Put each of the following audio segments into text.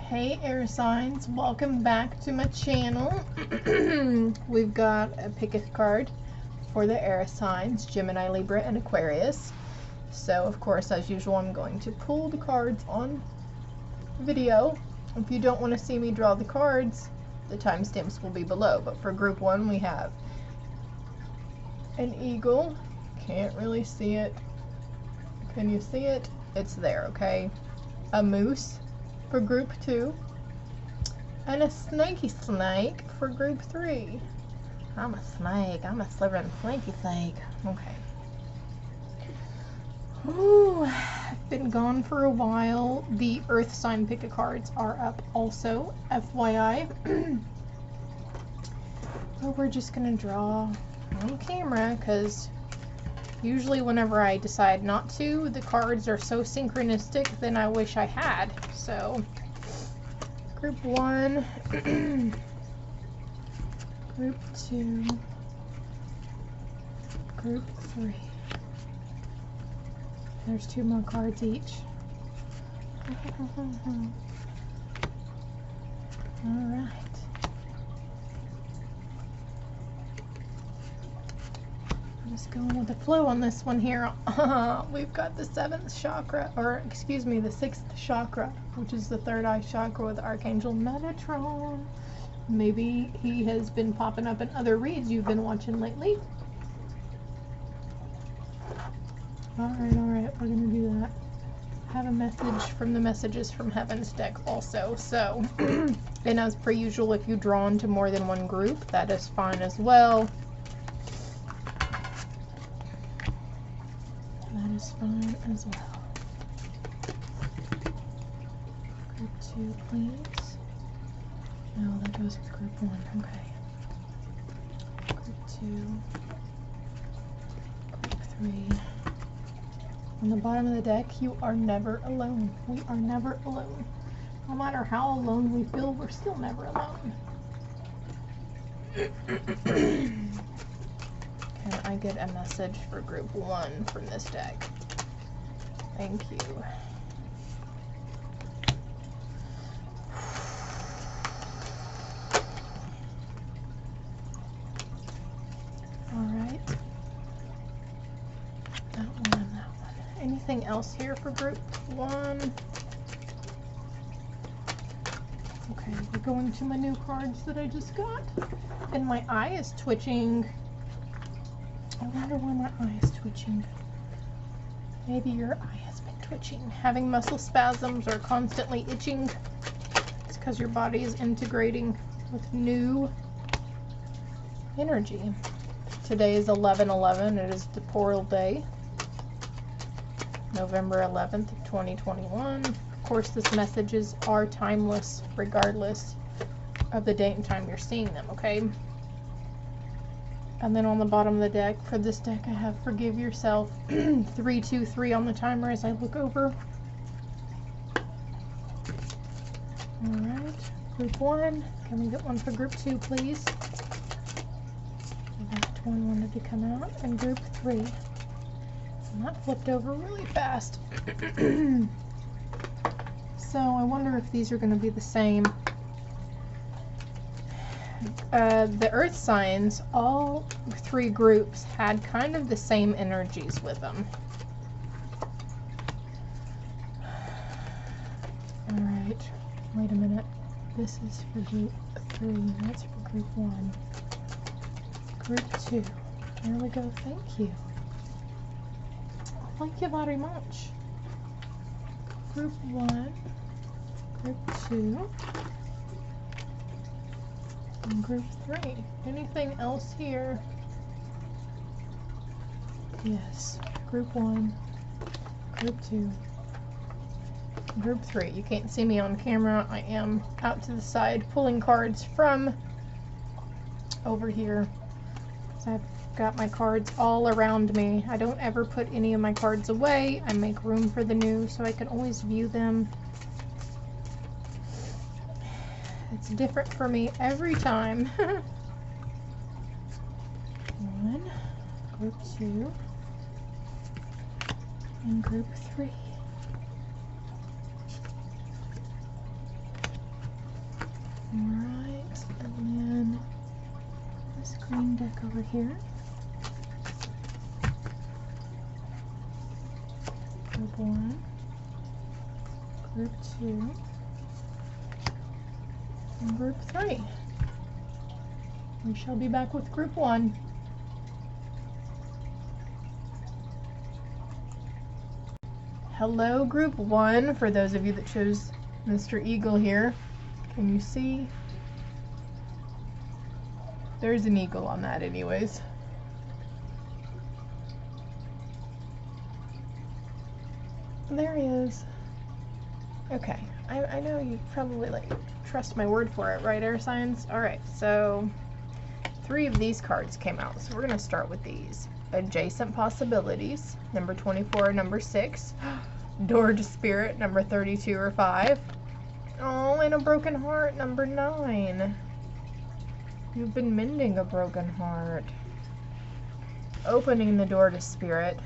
Hey air signs, welcome back to my channel. We've got a pick a card for the air signs, Gemini, Libra, and Aquarius. So of course, as usual, I'm going to pull the cards on video. If you don't want to see me draw the cards, the timestamps will be below. But for group 1, we have an eagle. Can't really see it. Can you see it? It's there, okay? A moose for group 2, and a snaky snake for group 3. I'm a snake. I'm a slithering snaky snake. Okay. Ooh, I've been gone for a while. The earth sign pick a cards are up also, FYI. But we're just gonna draw on camera because usually whenever I decide not to, the cards are so synchronistic than I wish I had. So, group 1, group 2, group 3. There's 2 more cards each. Alright. Just going with the flow on this one here. We've got the 7th chakra, or excuse me, the 6th chakra, which is the 3rd eye chakra with Archangel Metatron. Maybe he has been popping up in other reads you've been watching lately. Alright, we're gonna do that. I have a message from the Messages from Heaven's deck also. So, and as per usual, if you draw into more than one group, that is fine as well. That is fine as well. Group 2, please. No, that goes with group 1. Okay. Group 2. Group 3. On the bottom of the deck, you are never alone. We are never alone. No matter how alone we feel, we're still never alone. Can I get a message for group 1 from this deck? Thank you. Alright. That one and that one. Anything else here for group 1? Okay, we're going to my new cards that I just got. And my eye is twitching. I wonder why my eye is twitching. Maybe your eye has been twitching. Having muscle spasms or constantly itching. It's because your body is integrating with new energy. Today is 11/11. It is Temporal Day. November 11th of 2021. Of course, these messages are timeless regardless of the date and time you're seeing them, okay? And then on the bottom of the deck, for this deck, I have Forgive Yourself, 323 on the timer as I look over. Alright, group 1. Can we get one for group 2, please? That one wanted to come out. And group 3. And that flipped over really fast. So I wonder if these are going to be the same. The earth signs, all 3 groups had kind of the same energies with them. Alright, wait a minute. This is for group 3, that's for group 1. Group 2. There we go, thank you. Thank you very much. Group 1, group 2. And group 3. Anything else here? Yes. Group 1, group 2, group 3. You can't see me on camera. I am out to the side pulling cards from over here. So I've got my cards all around me. I don't ever put any of my cards away. I make room for the new so I can always view them. It's different for me every time. 1, group 2, and group 3. And then this green deck over here. Group 1, Group 2, and Group 3. We shall be back with Group 1. Hello, Group 1, for those of you that chose Mr. Eagle here. Can you see? There's an eagle on that anyways. There he is. Okay, I know you probably like trust my word for it, right, air signs? Alright, so 3 of these cards came out, so we're going to start with these. Adjacent Possibilities, number 24 and number 6. Door to Spirit, number 32 or 5. Oh, and a broken heart, number 9. You've been mending a broken heart. Opening the door to Spirit.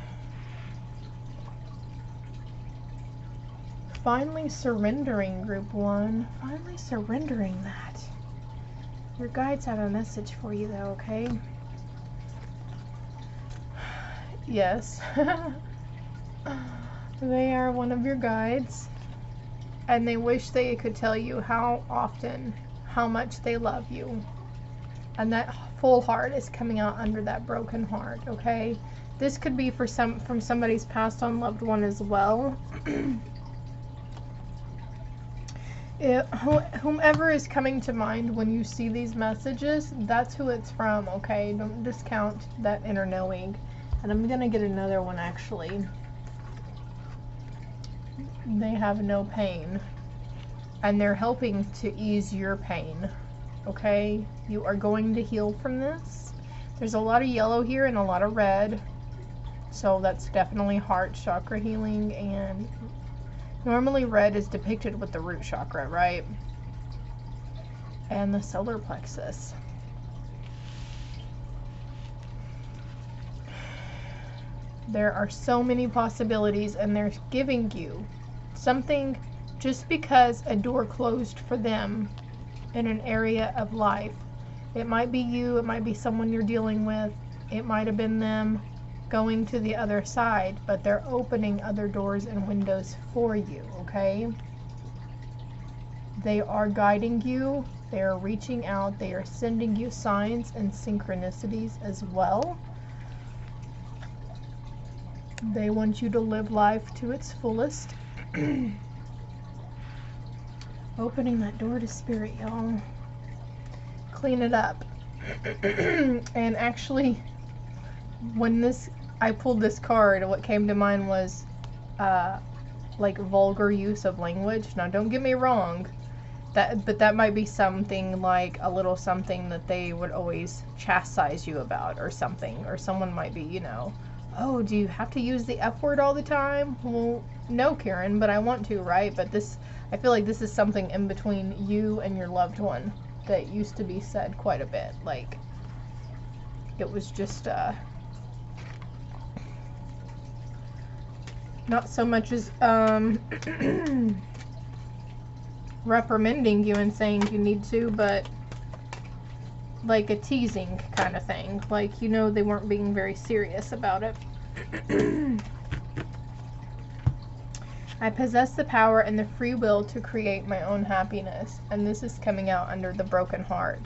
Finally surrendering, Group 1. Finally surrendering that. Your guides have a message for you though, okay? Yes. They are one of your guides. And they wish they could tell you how often, how much they love you. And that full heart is coming out under that broken heart, okay? This could be from somebody's passed on loved one as well. Whomever is coming to mind when you see these messages, that's who it's from, okay? Don't discount that inner knowing. And I'm gonna get another one actually. They have no pain. And they're helping to ease your pain, okay? You are going to heal from this. There's a lot of yellow here and a lot of red. So that's definitely heart chakra healing, and normally red is depicted with the root chakra, right? And the solar plexus. There are so many possibilities, and they're giving you something just because a door closed for them in an area of life. It might be you, it might be someone you're dealing with, it might have been them going to the other side, but they're opening other doors and windows for you, okay? They are guiding you, they are reaching out, they are sending you signs and synchronicities as well. They want you to live life to its fullest. Opening that door to Spirit, y'all. Clean it up. And actually, when I pulled this card, what came to mind was like vulgar use of language. Now don't get me wrong, but that might be something like a little something that they would always chastise you about, or something, or someone might be, you know, oh, do you have to use the F word all the time? Well, no, Karen, but I want to, right? But I feel like this is something in between you and your loved one that used to be said quite a bit. Like, it was just not so much as reprimanding you and saying you need to, but like a teasing kind of thing. Like, you know, they weren't being very serious about it. I possess the power and the free will to create my own happiness. And this is coming out under the broken heart.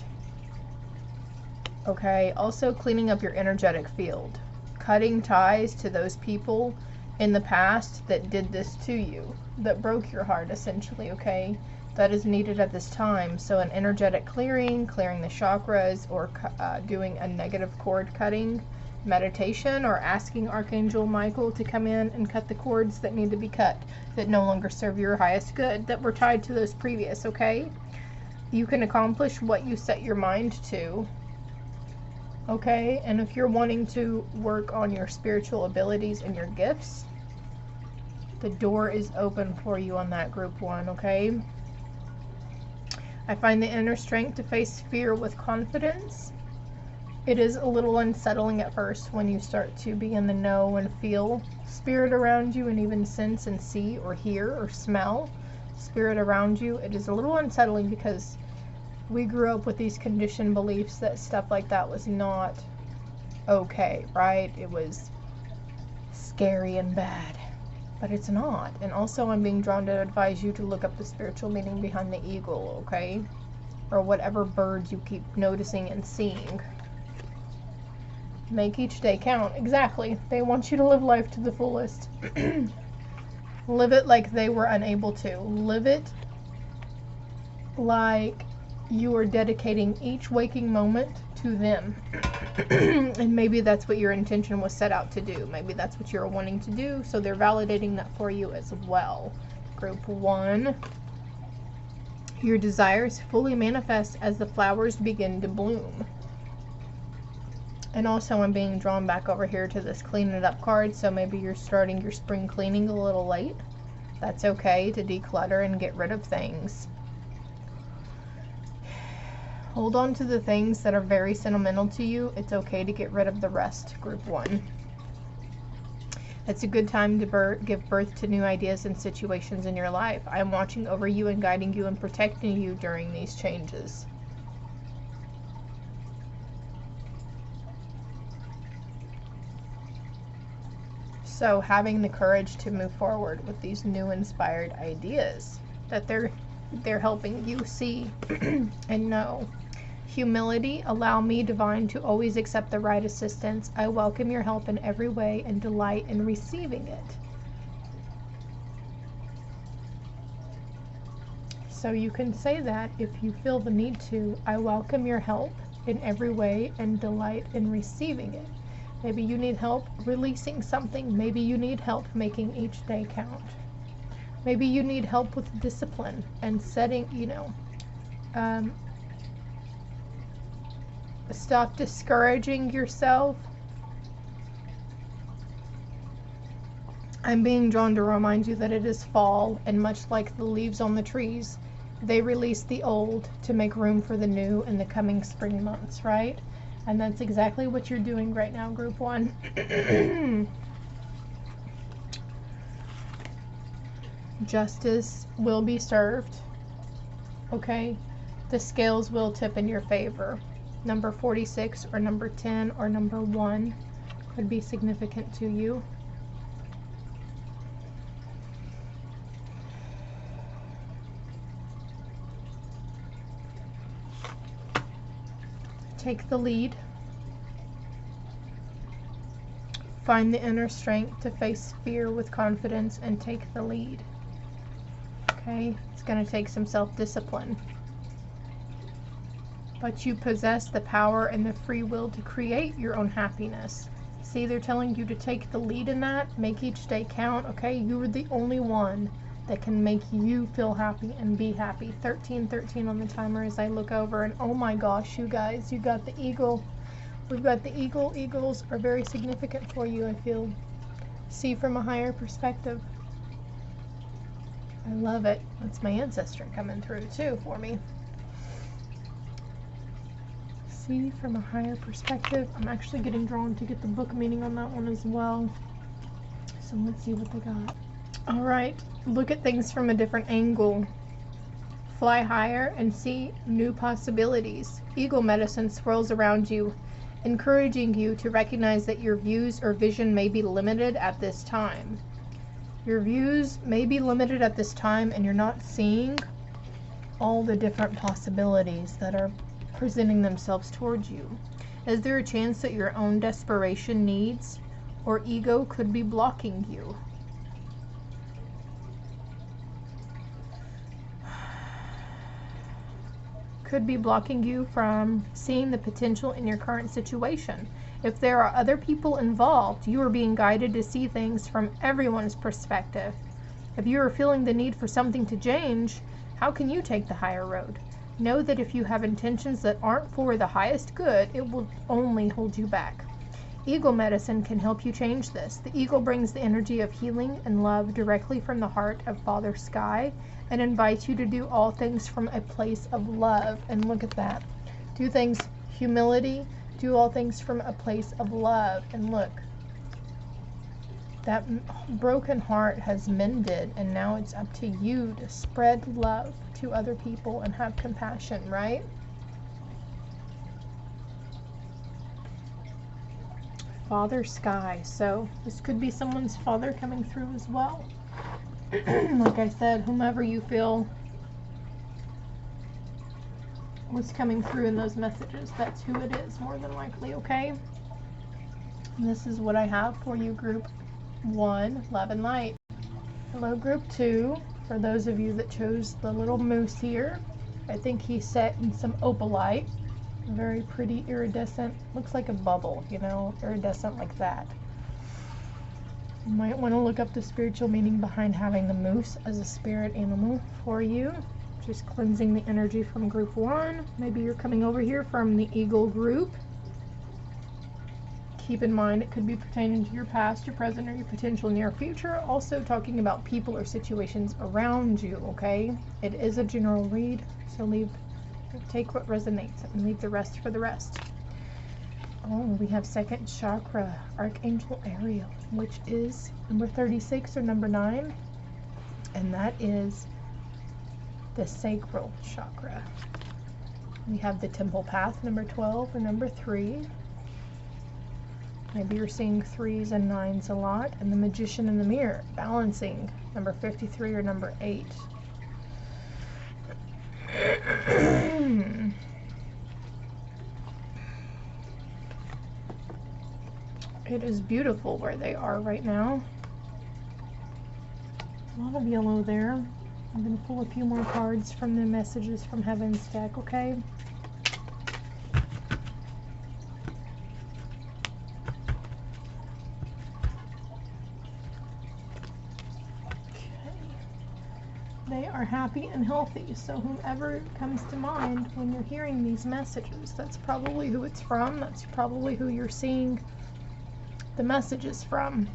Okay, also cleaning up your energetic field. Cutting ties to those people in the past that did this to you. That broke your heart, essentially, okay? That is needed at this time. So an energetic clearing, clearing the chakras, or doing a negative cord cutting meditation, or asking Archangel Michael to come in and cut the cords that need to be cut, that no longer serve your highest good, that were tied to those previous, okay? You can accomplish what you set your mind to, okay? And if you're wanting to work on your spiritual abilities and your gifts, the door is open for you on that, Group 1, okay? I find the inner strength to face fear with confidence. It is a little unsettling at first when you start to be in the know and feel spirit around you, and even sense and see or hear or smell spirit around you. It is a little unsettling because we grew up with these conditioned beliefs that stuff like that was not okay, right? It was scary and bad, but it's not. And also I'm being drawn to advise you to look up the spiritual meaning behind the eagle, okay? Or whatever birds you keep noticing and seeing. Make each day count. Exactly. They want you to live life to the fullest. Live it like they were unable to. Live it like you are dedicating each waking moment to them. And maybe that's what your intention was set out to do. Maybe that's what you're wanting to do, so they're validating that for you as well. Group 1. Your desires fully manifest as the flowers begin to bloom. And also I'm being drawn back over here to this clean it up card, so maybe you're starting your spring cleaning a little late. That's okay to declutter and get rid of things. Hold on to the things that are very sentimental to you. It's okay to get rid of the rest, Group 1. It's a good time to give birth to new ideas and situations in your life. I'm watching over you and guiding you and protecting you during these changes. So having the courage to move forward with these new inspired ideas that they're helping you see and know. Humility, allow me, divine, to always accept the right assistance. I welcome your help in every way and delight in receiving it. So you can say that if you feel the need to. I welcome your help in every way and delight in receiving it. Maybe you need help releasing something. Maybe you need help making each day count. Maybe you need help with discipline and setting, stop discouraging yourself. I'm being drawn to remind you that it is fall, and much like the leaves on the trees, they release the old to make room for the new in the coming spring months, right? And that's exactly what you're doing right now, Group 1. Justice will be served, okay? The scales will tip in your favor. Number 46 or number 10 or number 1 could be significant to you. Take the lead. Find the inner strength to face fear with confidence and take the lead. Okay, it's going to take some self-discipline. But you possess the power and the free will to create your own happiness. See, they're telling you to take the lead in that. Make each day count, okay? You are the only one that can make you feel happy and be happy. 1313 on the timer as I look over, and oh my gosh, you guys, you got the eagle. We've got the eagle. Eagles are very significant for you, I feel. See from a higher perspective. I love it. That's my ancestor coming through too for me. See from a higher perspective. I'm actually getting drawn to get the book meaning on that one as well. So let's see what they got. All right, look at things from a different angle. Fly higher and see new possibilities. Eagle medicine swirls around you, encouraging you to recognize that your views or vision may be limited at this time. Your views may be limited at this time, and you're not seeing all the different possibilities that are presenting themselves towards you. Is there a chance that your own desperation needs or ego could be blocking you? Could be blocking you from seeing the potential in your current situation. If there are other people involved, you are being guided to see things from everyone's perspective. If you are feeling the need for something to change, how can you take the higher road? Know that if you have intentions that aren't for the highest good, it will only hold you back. Eagle medicine can help you change this. The eagle brings the energy of healing and love directly from the heart of Father Sky and invites you to do all things from a place of love. And look at that. Do things, humility, do all things from a place of love. And look, That broken heart has mended, and now it's up to you to spread love to other people and have compassion, right? Father Sky. So this could be someone's father coming through as well. Like I said, whomever you feel was coming through in those messages, that's who it is, more than likely, okay? And this is what I have for you, Group 1, Love and Light. Hello, Group 2. For those of you that chose the little moose here, I think he's set in some opalite. Very pretty, iridescent. Looks like a bubble, you know, iridescent like that. You might want to look up the spiritual meaning behind having the moose as a spirit animal for you. Just cleansing the energy from Group 1. Maybe you're coming over here from the Eagle group. Keep in mind it could be pertaining to your past, your present, or your potential near future. Also talking about people or situations around you, okay? It is a general read, so take what resonates and leave the rest for the rest. Oh, we have second chakra, Archangel Ariel, which is number 36 or number 9, and that is the sacral chakra. We have the temple path, number 12 or number 3. Maybe you're seeing 3s and 9s a lot, and the magician in the mirror, balancing, number 53 or number 8. It is beautiful where they are right now. A lot of yellow there. I'm going to pull a few more cards from the messages from Heaven's deck, okay? They are happy and healthy, so whomever comes to mind when you're hearing these messages, that's probably who it's from. That's probably who you're seeing the messages from.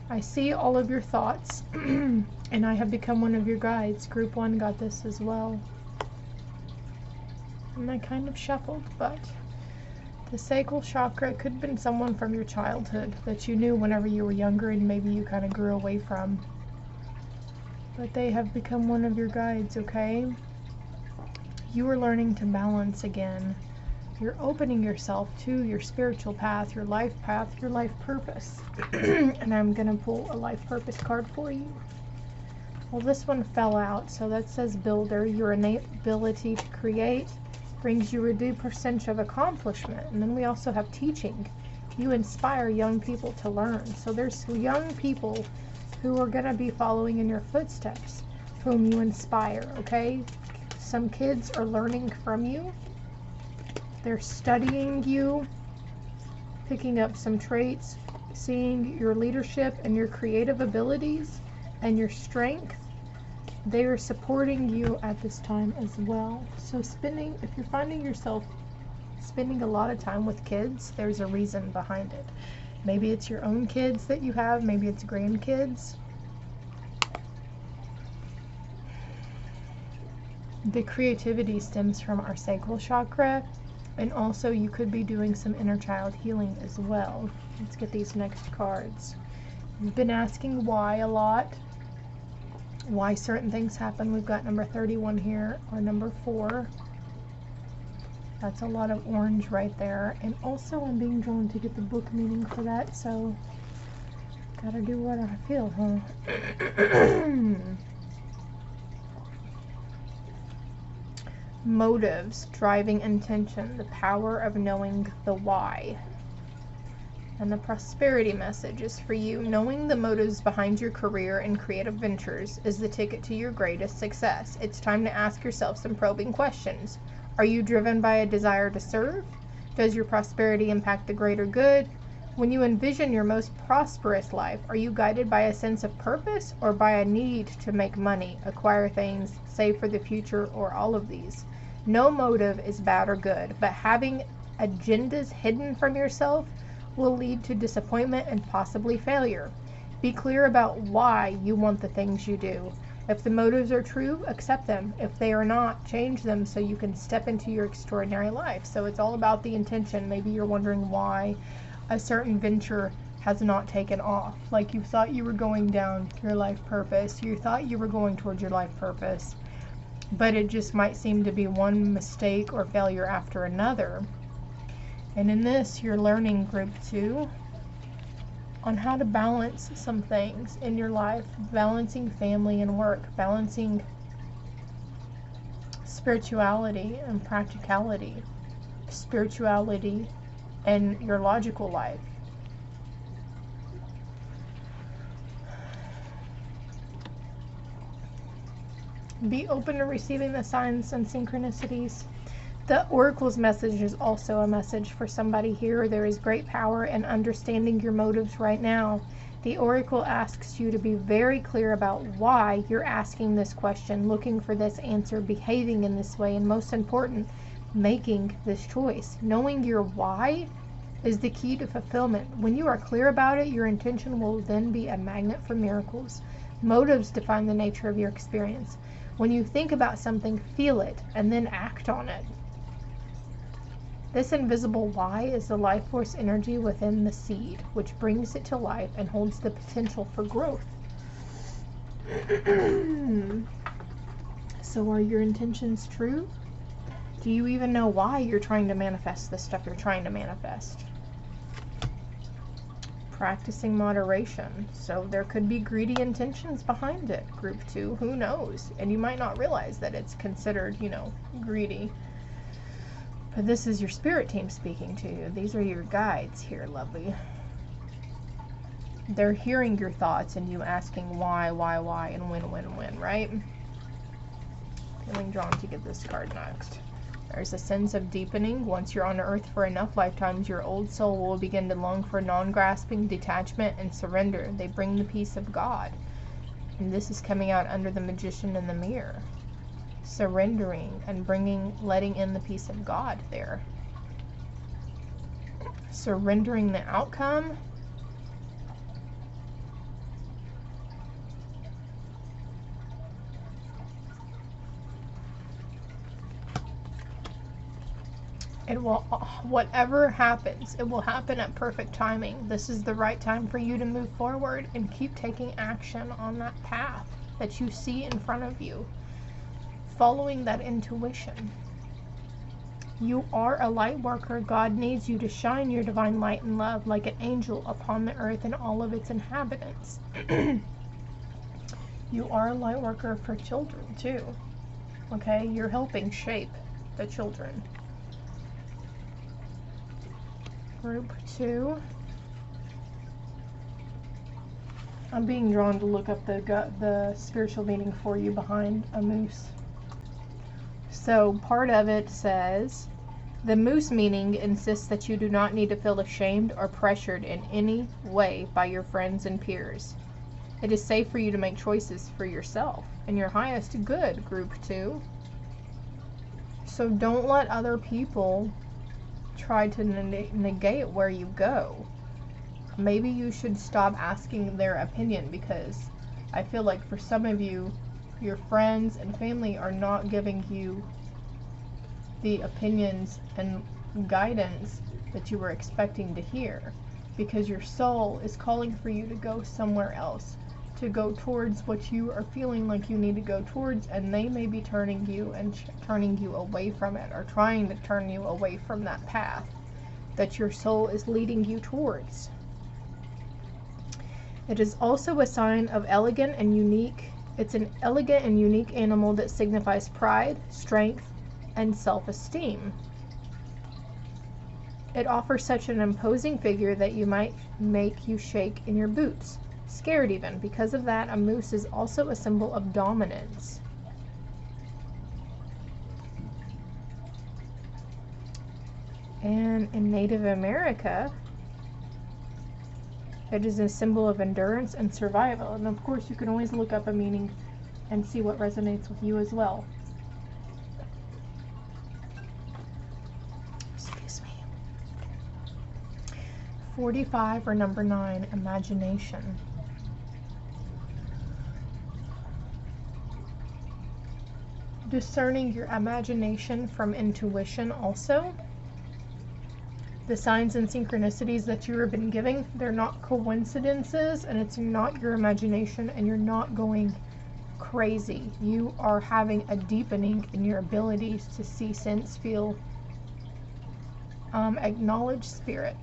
I see all of your thoughts, and I have become one of your guides. Group 1 got this as well. And I kind of shuffled, but the sacral chakra could have been someone from your childhood that you knew whenever you were younger and maybe you kind of grew away from. But they have become one of your guides, okay? You are learning to balance again. You're opening yourself to your spiritual path, your life purpose. And I'm going to pull a life purpose card for you. Well, this one fell out, so that says builder. Your innate ability to create brings you a due percentage of accomplishment. And then we also have teaching. You inspire young people to learn. So there's young people who are going to be following in your footsteps, whom you inspire, okay? Some kids are learning from you. They're studying you, picking up some traits, seeing your leadership and your creative abilities and your strength. They are supporting you at this time as well. So if you're finding yourself spending a lot of time with kids, there's a reason behind it. Maybe it's your own kids that you have, maybe it's grandkids. The creativity stems from our sacral chakra, and also you could be doing some inner child healing as well. Let's get these next cards. You've been asking why a lot, why certain things happen. We've got number 31 here, or number 4. That's a lot of orange right there. And also I'm being drawn to get the book meaning for that, so gotta do what I feel, huh? Motives, driving intention, the power of knowing the why. And the prosperity message is for you. Knowing the motives behind your career and creative ventures is the ticket to your greatest success. It's time to ask yourself some probing questions. Are you driven by a desire to serve? Does your prosperity impact the greater good? When you envision your most prosperous life, are you guided by a sense of purpose or by a need to make money, acquire things, save for the future, or all of these? No motive is bad or good, but having agendas hidden from yourself will lead to disappointment and possibly failure. Be clear about why you want the things you do. If the motives are true, accept them. If they are not, change them so you can step into your extraordinary life. So it's all about the intention. Maybe you're wondering why a certain venture has not taken off. Like you thought you were going down your life purpose. You thought you were going towards your life purpose. But it just might seem to be one mistake or failure after another. And in this, you're learning, group 2, on how to balance some things in your life. Balancing family and work. Balancing spirituality and practicality. Spirituality and your logical life. Be open to receiving the signs and synchronicities. The Oracle's message is also a message for somebody here. There is great power in understanding your motives right now. The Oracle asks you to be very clear about why you're asking this question, looking for this answer, behaving in this way, and most important, making this choice. Knowing your why is the key to fulfillment. When you are clear about it, your intention will then be a magnet for miracles. Motives define the nature of your experience. When you think about something, feel it, and then act on it. This invisible why is the life force energy within the seed, which brings it to life and holds the potential for growth. So are your intentions true? Do you even know why you're trying to manifest the stuff you're trying to manifest? Practicing moderation. So there could be greedy intentions behind it, group 2. Who knows? And you might not realize that it's considered, greedy. But this is your spirit team speaking to you. These are your guides here, lovely. They're hearing your thoughts and you asking why, and when, right? Feeling drawn to get this card next. There's a sense of deepening. Once you're on Earth for enough lifetimes, your old soul will begin to long for non-grasping, detachment, and surrender. They bring the peace of God. And this is coming out under the Magician in the Mirror. Surrendering and letting in the peace of God there. Surrendering the outcome. It will, whatever happens, it will happen at perfect timing. This is the right time for you to move forward and keep taking action on that path that you see in front of you. Following that intuition. You are a light worker. God needs you to shine your divine light and love like an angel upon the earth and all of its inhabitants. You are a light worker for children too. Okay? You're helping shape the children. Group 2. I'm being drawn to look up the spiritual meaning for you behind a moose. So part of it says, the moose meaning insists that you do not need to feel ashamed or pressured in any way by your friends and peers. It is safe for you to make choices for yourself and your highest good, group 2. So don't let other people try to negate where you go. Maybe you should stop asking their opinion, because I feel like for some of you, your friends and family are not giving you the opinions and guidance that you were expecting to hear, because your soul is calling for you to go somewhere else, to go towards what you are feeling like you need to go towards, and they may be turning you and turning you away from it, or trying to turn you away from that path that your soul is leading you towards. It is also a sign of elegant and unique. It's an elegant and unique animal that signifies pride, strength, and self-esteem. It offers such an imposing figure that you might make you shake in your boots, scared even. Because of that, a moose is also a symbol of dominance. And in Native America, it is a symbol of endurance and survival. And of course, you can always look up a meaning and see what resonates with you as well. Excuse me. 45 or number 9, imagination. Discerning your imagination from intuition also. The signs and synchronicities that you have been giving, they're not coincidences, and it's not your imagination, and you're not going crazy. You are having a deepening in your abilities to see, sense, feel, acknowledge spirit.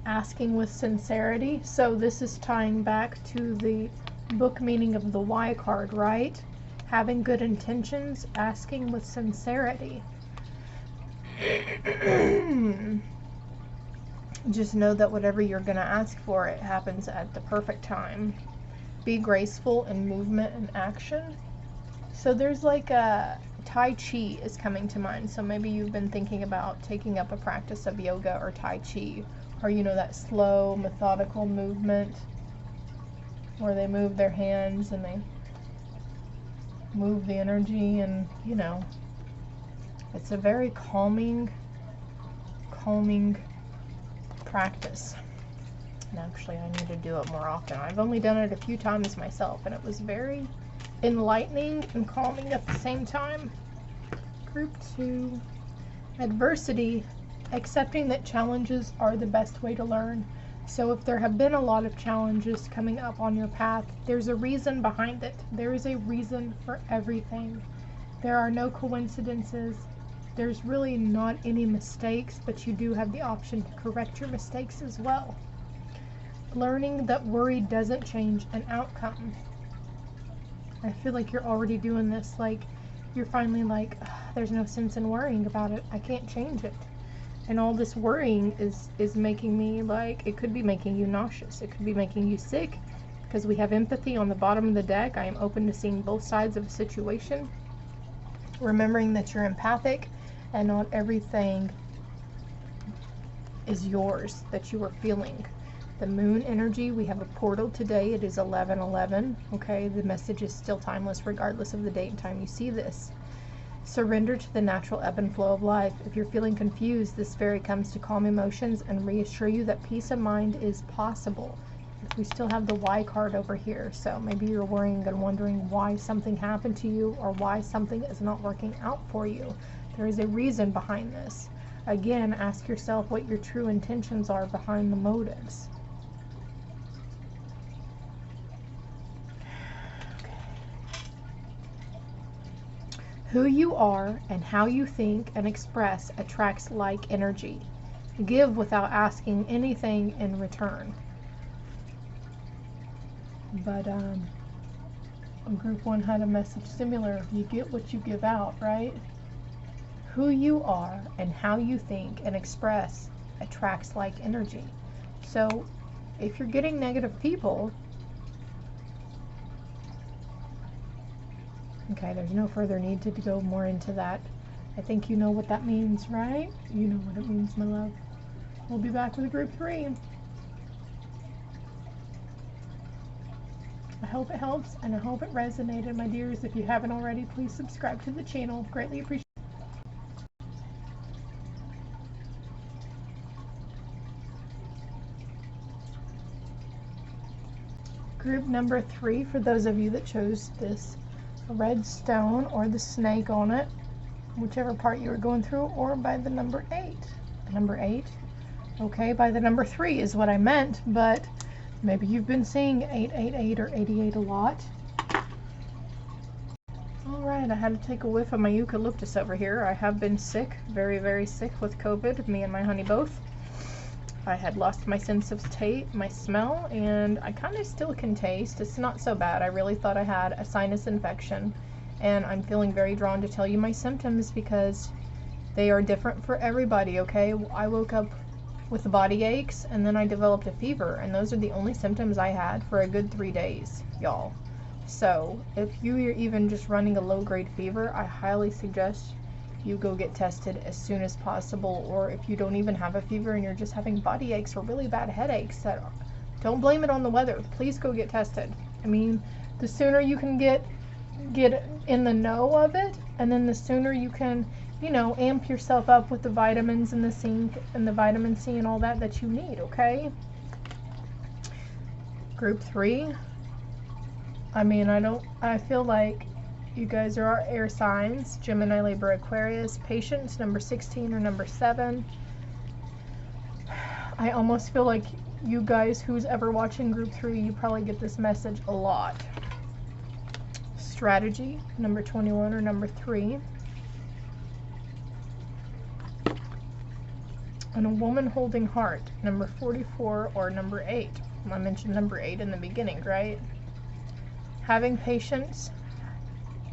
Asking with sincerity. So this is tying back to the book meaning of the Y card, right? Having good intentions, asking with sincerity. Just know that whatever you're going to ask for, it happens at the perfect time. Be graceful in movement and action. So there's like a Tai Chi is coming to mind. So maybe you've been thinking about taking up a practice of yoga or Tai Chi, or you know, that slow, methodical movement where they move their hands and they move the energy, and you know, it's a very calming practice. And actually I need to do it more often. I've only done it a few times myself, and it was very enlightening and calming at the same time. Group 2, adversity, accepting that challenges are the best way to learn. So if there have been a lot of challenges coming up on your path, there's a reason behind it. There is a reason for everything. There are no coincidences. There's really not any mistakes, but you do have the option to correct your mistakes as well. Learning that worry doesn't change an outcome. I feel like you're already doing this, like you're finally like, there's no sense in worrying about it. I can't change it. And all this worrying is making me like, it could be making you nauseous. It could be making you sick, because we have empathy on the bottom of the deck. I am open to seeing both sides of a situation. Remembering that you're empathic and not everything is yours that you are feeling. The moon energy, we have a portal today. It is 11:11. Okay, the message is still timeless regardless of the date and time you see this. Surrender to the natural ebb and flow of life. If you're feeling confused, this fairy comes to calm emotions and reassure you that peace of mind is possible. We still have the Y card over here, so maybe you're worrying and wondering why something happened to you or why something is not working out for you. There is a reason behind this. Again, ask yourself what your true intentions are behind the motives. Who you are and how you think and express attracts like energy. Give without asking anything in return. But group 1 had a message similar. You get what you give out, right? Who you are and how you think and express attracts like energy. So if you're getting negative people, okay, there's no further need to go more into that. I think you know what that means, right? You know what it means, my love. We'll be back with group 3. I hope it helps, and I hope it resonated, my dears. If you haven't already, please subscribe to the channel. Greatly appreciate it. Group number 3, for those of you that chose this red stone or the snake on it, whichever part you were going through, or by the number 8. Number 8? Okay, by the number 3 is what I meant, but maybe you've been seeing 888 or 88 a lot. Alright, I had to take a whiff of my eucalyptus over here. I have been sick, very, very sick with COVID, me and my honey both. I had lost my sense of my smell, and I kind of still can taste. It's not so bad. I really thought I had a sinus infection, and I'm feeling very drawn to tell you my symptoms because they are different for everybody, okay? I woke up with body aches, and then I developed a fever, and those are the only symptoms I had for a good 3 days, y'all. So if you are even just running a low-grade fever, I highly suggest you go get tested as soon as possible. Or if you don't even have a fever and you're just having body aches or really bad headaches, don't blame it on the weather. Please go get tested. I mean, the sooner you can get in the know of it, and then the sooner you can, you know, amp yourself up with the vitamins and the zinc and the vitamin C and all that you need, okay? Group 3, I mean, I feel like You guys are our air signs, Gemini, Libra, Aquarius. Patience, number 16 or number 7. I almost feel like you guys, who's ever watching group 3, you probably get this message a lot. Strategy, number 21 or number 3. And a woman holding heart, number 44 or number 8. I mentioned number 8 in the beginning, right? Having patience,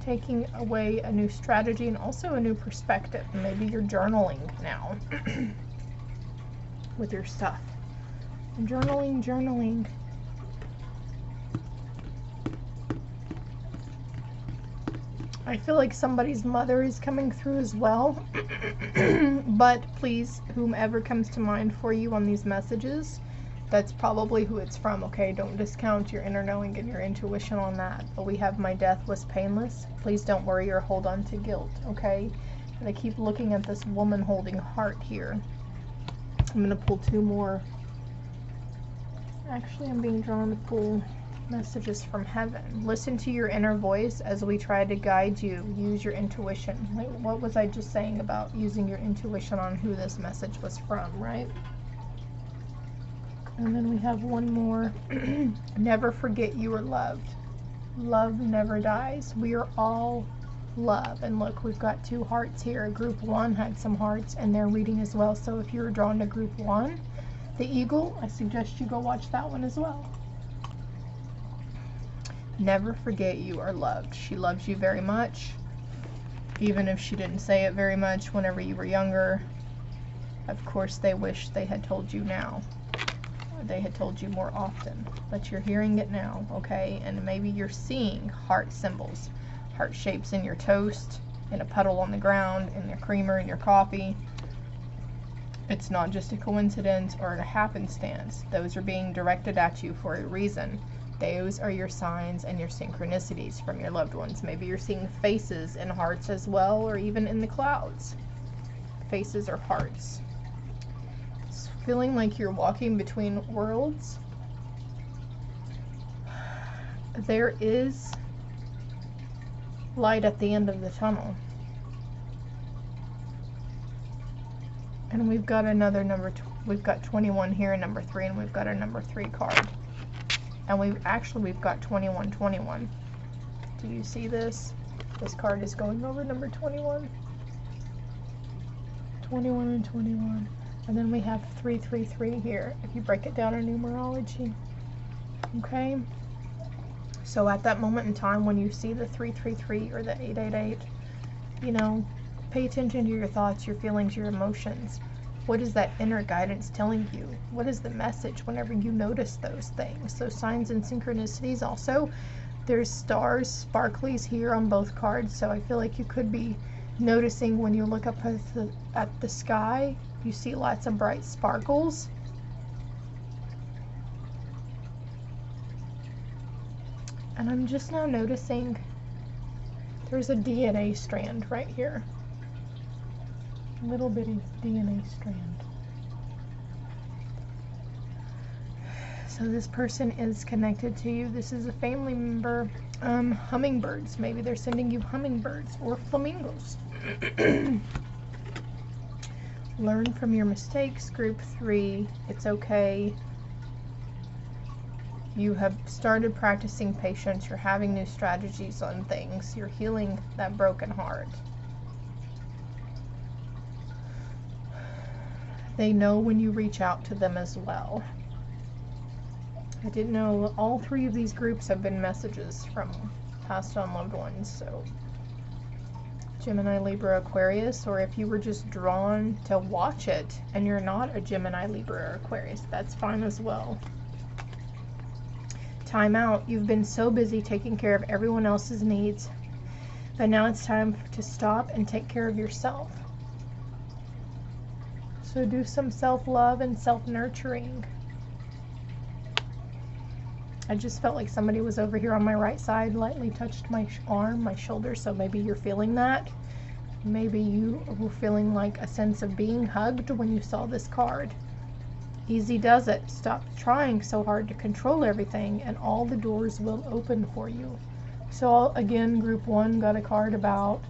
taking away a new strategy and also a new perspective. Maybe you're journaling now with your stuff. Journaling. I feel like somebody's mother is coming through as well. But please, whomever comes to mind for you on these messages, that's probably who it's from, okay? Don't discount your inner knowing and your intuition on that. But we have my death was painless. Please don't worry or hold on to guilt, okay? And I keep looking at this woman holding heart here. I'm going to pull 2 more. Actually, I'm being drawn to pull messages from heaven. Listen to your inner voice as we try to guide you. Use your intuition. Like, what was I just saying about using your intuition on who this message was from, right? And then we have one more. Never forget you are loved. Love never dies. We are all love. And look, we've got 2 hearts here. Group 1 had some hearts in their reading as well. So if you're drawn to group 1, the eagle, I suggest you go watch that one as well. Never forget you are loved. She loves you very much. Even if she didn't say it very much whenever you were younger. Of course, they wish they had told you now. They had told you more often, but you're hearing it now, okay? And maybe you're seeing heart symbols, heart shapes in your toast, in a puddle on the ground, in your creamer, in your coffee. It's not just a coincidence or a happenstance. Those are being directed at you for a reason. Those are your signs and your synchronicities from your loved ones. Maybe you're seeing faces and hearts as well, or even in the clouds. Faces or hearts. Feeling like you're walking between worlds. There is light at the end of the tunnel. And we've got another number, we've got 21 here, number 3, and we've got a number 3 card. And we've got 21. Do you see this? This card is going over number 21. 21 and 21. And then we have 333 here, if you break it down in numerology. Okay? So at that moment in time when you see the 333 or the 888, you know, pay attention to your thoughts, your feelings, your emotions. What is that inner guidance telling you? What is the message whenever you notice those things? So signs and synchronicities also. There's stars, sparklies here on both cards. So I feel like you could be noticing when you look up at the sky, you see lots of bright sparkles. And I'm just now noticing there's a DNA strand right here. Little bitty DNA strand. So this person is connected to you. This is a family member. Hummingbirds. Maybe they're sending you hummingbirds or flamingos. Learn from your mistakes. Group 3. It's okay. You have started practicing patience. You're having new strategies on things. You're healing that broken heart. They know when you reach out to them as well. I didn't know all 3 of these groups have been messages from passed on loved ones. So Gemini, Libra, Aquarius, or if you were just drawn to watch it and you're not a Gemini, Libra, or Aquarius, that's fine as well. Time out. You've been so busy taking care of everyone else's needs, but now it's time to stop and take care of yourself. So do some self-love and self-nurturing. I just felt like somebody was over here on my right side, lightly touched my arm, my shoulder, so maybe you're feeling that. Maybe you were feeling like a sense of being hugged when you saw this card. Easy does it. Stop trying so hard to control everything and all the doors will open for you. So again, group 1 got a card about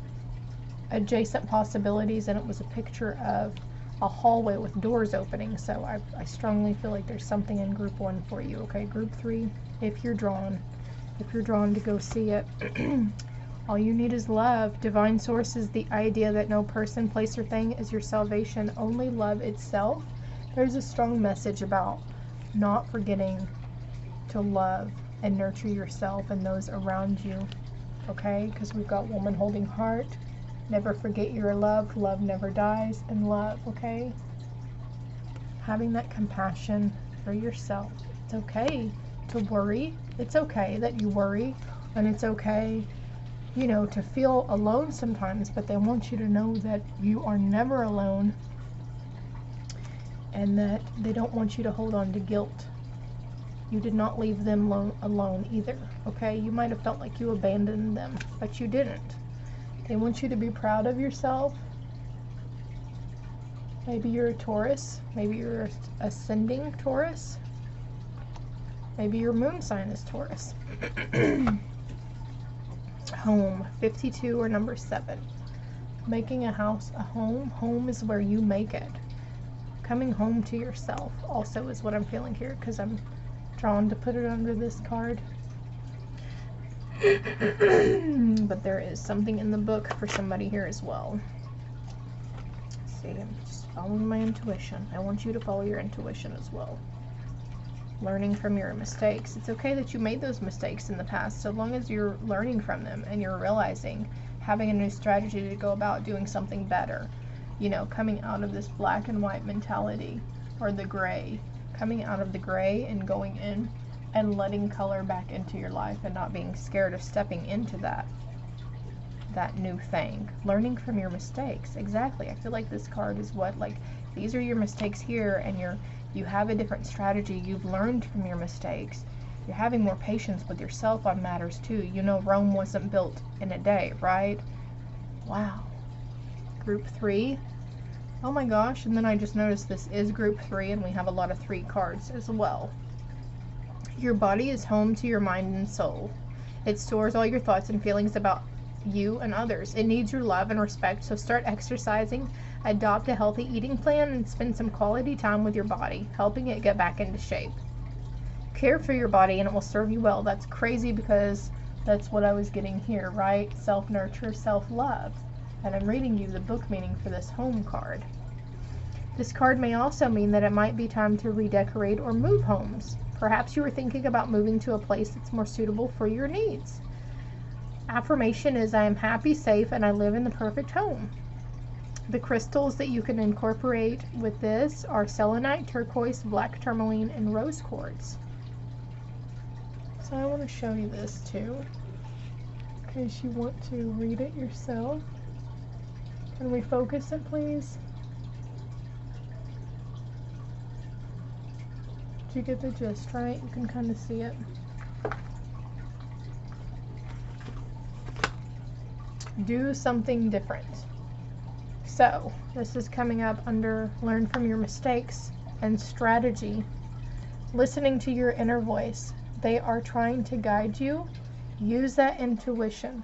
adjacent possibilities, and it was a picture of a hallway with doors opening. So I strongly feel like there's something in group 1 for you. Okay, group 3, if you're drawn to go see it. All you need is love. Divine source is the idea that no person, place, or thing is your salvation, only love itself. There's a strong message about not forgetting to love and nurture yourself and those around you. Okay, because we've got woman holding heart. Never forget you're loved. Love never dies. And love, okay? Having that compassion for yourself. It's okay to worry. It's okay that you worry. And it's okay, you know, to feel alone sometimes. But they want you to know that you are never alone. And that they don't want you to hold on to guilt. You did not leave them alone either. Okay? You might have felt like you abandoned them. But you didn't. They want you to be proud of yourself. Maybe you're a Taurus. Maybe you're ascending Taurus. Maybe your moon sign is Taurus. Home, 52 or number 7. Making a house a home. Home is where you make it. Coming home to yourself also is what I'm feeling here, because I'm drawn to put it under this card. But there is something in the book for somebody here as well. Let's see, I'm just following my intuition. I want you to follow your intuition as well. Learning from your mistakes. It's okay that you made those mistakes in the past, so long as you're learning from them and you're realizing, having a new strategy to go about doing something better. You know, coming out of this black and white mentality, or the gray. Coming out of the gray and going in and letting color back into your life and not being scared of stepping into that new thing. Learning from your mistakes. Exactly. I feel like this card is what, like, these are your mistakes here, and you have a different strategy. You've learned from your mistakes. You're having more patience with yourself on matters too. You know, Rome wasn't built in a day, right? Wow. Group 3. Oh my gosh, and then I just noticed this is group 3, and we have a lot of 3 cards as well. Your body is home to your mind and soul. It stores all your thoughts and feelings about you and others. It needs your love and respect, so start exercising, adopt a healthy eating plan, and spend some quality time with your body, helping it get back into shape. Care for your body and it will serve you well. That's crazy, because that's what I was getting here, right? Self-nurture, self-love. And I'm reading you the book meaning for this home card. This card may also mean that it might be time to redecorate or move homes. Perhaps you are thinking about moving to a place that's more suitable for your needs. Affirmation is, I am happy, safe, and I live in the perfect home. The crystals that you can incorporate with this are selenite, turquoise, black tourmaline, and rose quartz. So I want to show you this too, in case you want to read it yourself. Can we focus it, please? Did you get the gist, right? You can kind of see it. Do something different. So, this is coming up under learn from your mistakes and strategy. Listening to your inner voice. They are trying to guide you. Use that intuition.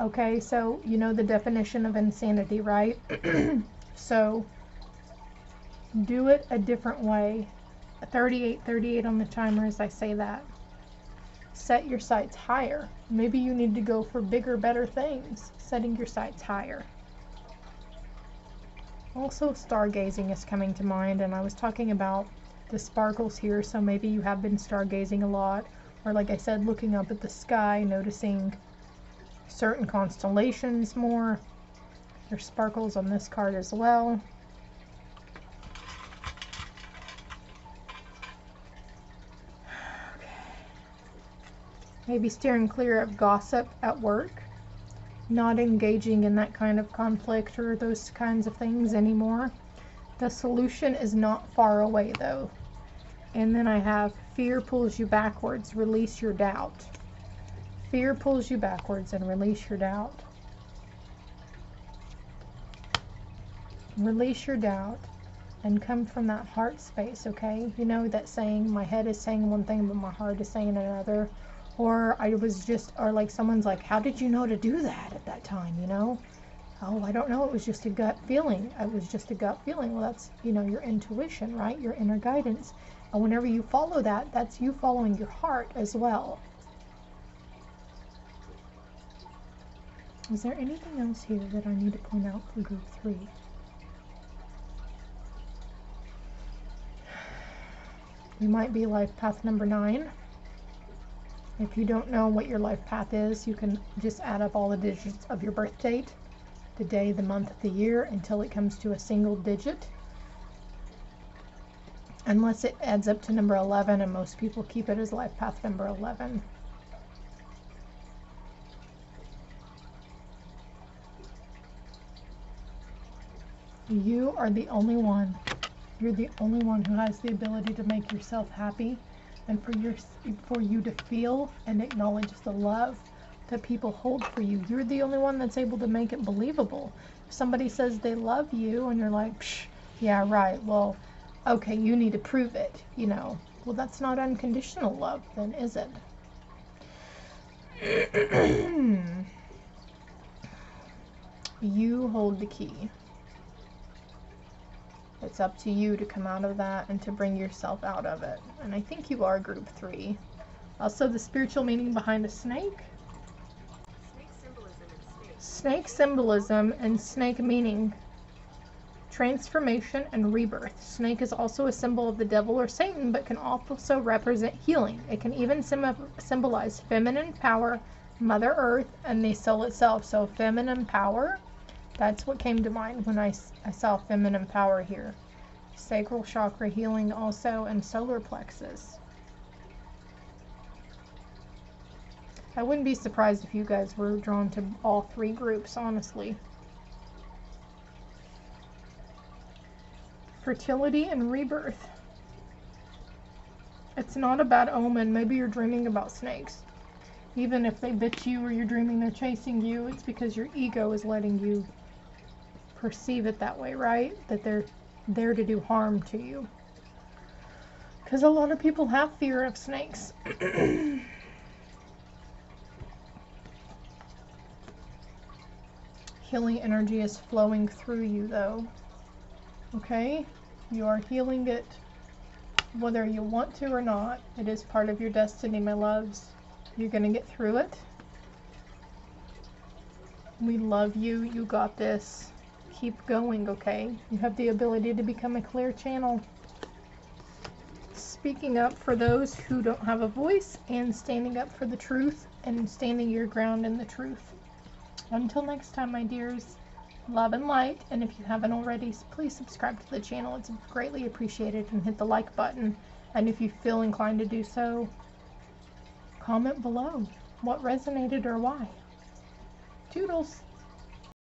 Okay, so you know the definition of insanity, right? So, do it a different way. 38 on the timer as I say that. Set your sights higher. Maybe you need to go for bigger, better things. Setting your sights higher. Also, stargazing is coming to mind, and I was talking about the sparkles here, so maybe you have been stargazing a lot, or like I said, looking up at the sky, noticing certain constellations more. There's sparkles on this card as well. Maybe steering clear of gossip at work, not engaging in that kind of conflict or those kinds of things anymore. The solution is not far away though. And then I have fear pulls you backwards, release your doubt. Fear pulls you backwards and release your doubt. Release your doubt and come from that heart space, okay? You know that saying, my head is saying one thing but my heart is saying another. Or I was just, or like someone's like, how did you know to do that at that time, you know? Oh, I don't know, it was just a gut feeling. It was just a gut feeling. Well, that's, you know, your intuition, right? Your inner guidance. And whenever you follow that, that's you following your heart as well. Is there anything else here that I need to point out for group 3? You might be life path number 9. If you don't know what your life path is, you can just add up all the digits of your birth date, the day, the month, the year, until it comes to a single digit. Unless it adds up to number 11, and most people keep it as life path number 11. You are the only one. You're the only one who has the ability to make yourself happy, and for you to feel and acknowledge the love that people hold for you. You're the only one that's able to make it believable. If somebody says they love you and you're like, psh, yeah, right, well, okay, you need to prove it, you know. Well, that's not unconditional love then, is it? You hold the key. It's up to you to come out of that and to bring yourself out of it. And I think you are group 3. Also, the spiritual meaning behind a snake. Snake symbolism and snake meaning. Transformation and rebirth. Snake is also a symbol of the devil or Satan, but can also represent healing. It can even symbolize feminine power, Mother Earth, and the soul itself. So feminine power, that's what came to mind when I saw feminine power here. Sacral chakra healing also, and solar plexus. I wouldn't be surprised if you guys were drawn to all 3 groups, honestly. Fertility and rebirth. It's not a bad omen. Maybe you're dreaming about snakes. Even if they bit you or you're dreaming they're chasing you, it's because your ego is letting you perceive it that way, right? That they're there to do harm to you. Because a lot of people have fear of snakes. Healing energy is flowing through you, though. Okay? You are healing it whether you want to or not. It is part of your destiny, my loves. You're going to get through it. We love you. You got this. Keep going, okay? You have the ability to become a clear channel. Speaking up for those who don't have a voice, and standing up for the truth, and standing your ground in the truth. Until next time, my dears, love and light. And if you haven't already, please subscribe to the channel. It's greatly appreciated, and hit the like button. And if you feel inclined to do so, comment below what resonated or why. Toodles.